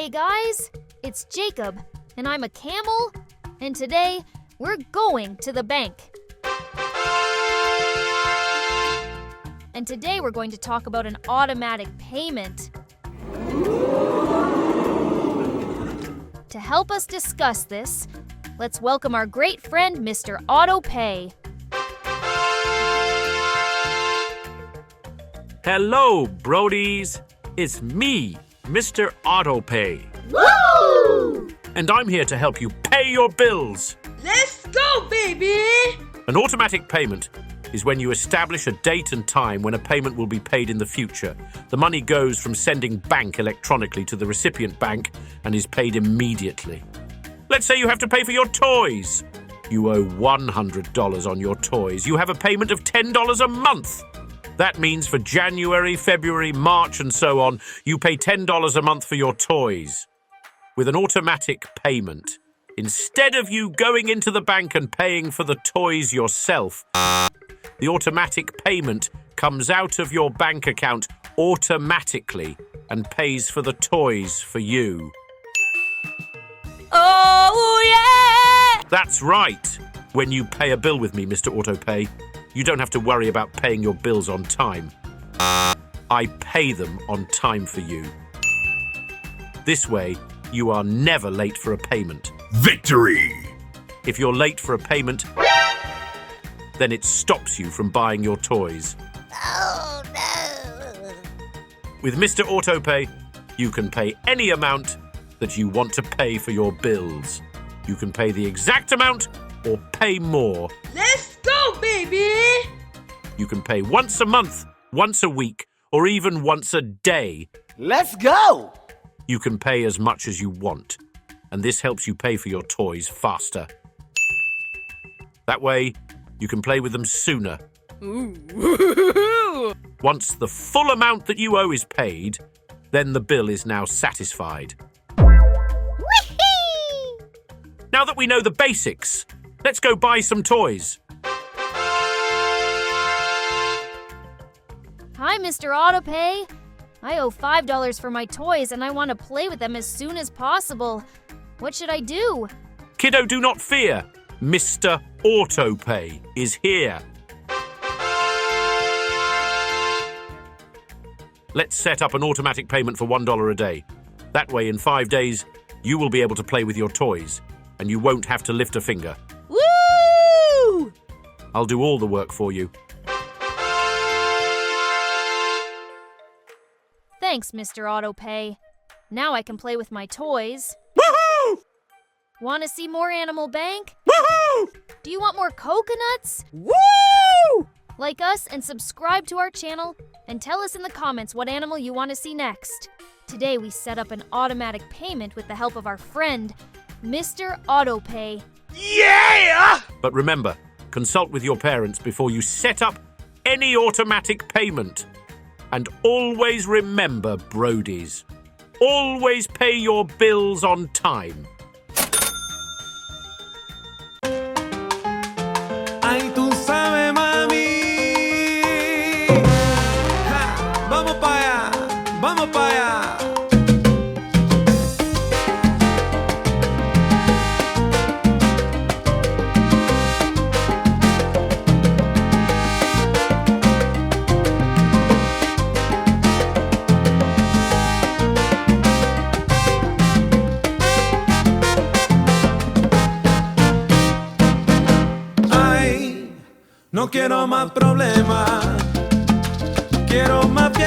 Hey guys, it's Jacob, and I'm a camel, and today we're going to the bank. And today we're going to talk about an automatic payment. To help us discuss this, let's welcome our great friend, Mr. Autopay. Hello, Brodies. It's me, Mr. Autopay. Woo! And I'm here to help you pay your bills. Let's go, baby! An automatic payment is when you establish a date and time when a payment will be paid in the future. The money goes from sending bank electronically to the recipient bank and is paid immediately. Let's say you have to pay for your toys. You owe $100 on your toys. You have a payment of $10 a month. That means for January, February, March, and so on, you pay $10 a month for your toys. With an automatic payment, instead of you going into the bank and paying for the toys yourself, the automatic payment comes out of your bank account automatically and pays for the toys for you. Oh, yeah! That's right. When you pay a bill with me, Mr. Autopay, you don't have to worry about paying your bills on time. I pay them on time for you. This way, you are never late for a payment. Victory! If you're late for a payment, then it stops you from buying your toys. Oh, no! With Mr. Autopay, you can pay any amount that you want to pay for your bills. You can pay the exact amount or pay more. Let's go, baby! You can pay once a month, once a week, or even once a day. Let's go! You can pay as much as you want, and this helps you pay for your toys faster. That way, you can play with them sooner. Once the full amount that you owe is paid, then the bill is now satisfied. Now that we know the basics, let's go buy some toys. Hi, Mr. Autopay. I owe $5 for my toys and I want to play with them as soon as possible. What should I do? Kiddo, do not fear. Mr. Autopay is here. Let's set up an automatic payment for $1 a day. That way, in 5 days, you will be able to play with your toys, and you won't have to lift a finger. Woo! I'll do all the work for you. Thanks, Mr. Autopay. Now I can play with my toys. Woohoo! Want to see more Animal Bank? Woohoo! Do you want more coconuts? Woo! Like us and subscribe to our channel and tell us in the comments what animal you want to see next. Today we set up an automatic payment with the help of our friend, Mr. Autopay. Yeah! But remember, consult with your parents before you set up any automatic payment. And always remember, Brodies, always pay your bills on time. Ay, tú sabes, mami. Ja, vamos para allá, vamos para allá. No quiero más problemas, quiero más fiesta.